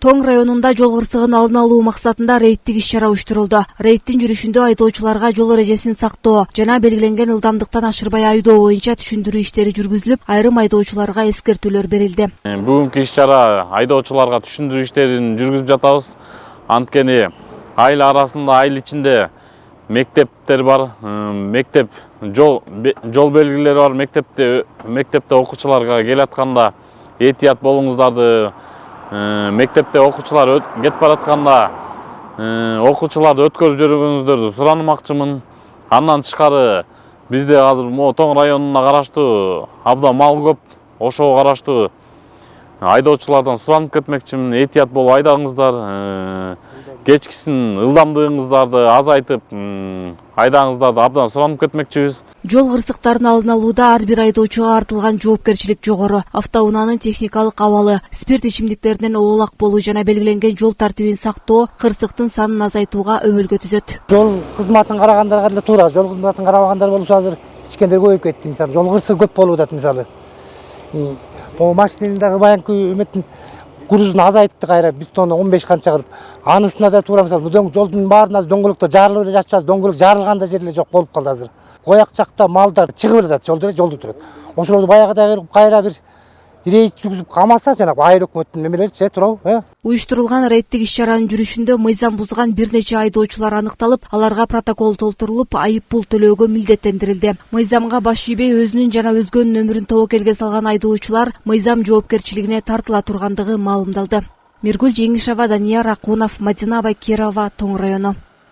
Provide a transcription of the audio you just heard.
Тоң районунда жол кырсыгын алдын алуу максатында рейдтик иш-чара уюштурулду. Рейдтин жүрүшүндө айдоочуларга жол эрежесин сактоо жана белгиленген ылдамдыктан ашырбай айдоо боюнча түшүндүрүү иштери жүргүзүлүп, айрым айдоочуларга эскертүүлөр берилди. Бүгүнкү иш-чара айдоочуларга түшүндүрүү иштерин жүргүзүп жатабыз. Анткени айыл арасында, айыл ичинде мектептер бар, мектеп жол белгилери бар. Мектепте окуучуларга келатканда этият болуңуздарды, мектепте окуучулар кетип баратканда окуучуларды өткөрүп жүргөнүңүздөрдү суранмакчымын. Андан тышкары бизде азыр Тоң районуна караштуу абдан мал көп. Ошого караштуу айдоочулардан суранып кетмекчимин. Этият болуп айдаңыздар. Кечкисин ылдамдыгыңыздарды азайтып, айдаңыздарды абдан суранып кетмекчибиз. Жол кырсыктарын алдын алууда ар бир айдоочуга артылган жоопкерчилик жогору. Автоунаанын техникалык абалы, спирт ичимдиктеринен оолак болуу жана белгиленген жол тартибин сактоо кырсыктын санын азайтууга өмөлгө түзөт. Жол кызматын карагандарга деле туура. Жол кызматын карабагандар болсо азыр ичкендер көбөйүп кетти. Мисалы, жол кырсыгы көп болуп атат мисалы. Бул машинелердеги баягы үмөттүн грузун азайтты, кайра бетонду 15 канча кылып. Анысына да туура мисалы, жолдун баарында дөңгөлөктө жарылып эле жатчыбыз, дөңгөлөк жарылган жер эле жок болуп калды азыр. Кояк жакта малдар чыгып эле жатат, жолду турат. Ошолорду баягыдай кайра бир рейд жүргүзүп камаса, жанагы айыл өкмөттүн немелеричи туурабы? Уюштурулган рейдтик иш-чаранын жүрүшүндө мыйзам бузган бир нече айдоочулар аныкталып, аларга протокол толтурулуп, айып пул төлөөгө милдеттендирилди. Мыйзамга баш ийбей өзүнүн жана өзгөнүн өмүрүн тобокелге салган айдоочулар мыйзам жоопкерчилигине тартыла тургандыгы маалымдалды. Миргүл Жеңишева, Данияр Акунов, Мадина Байкирова, Тоң району.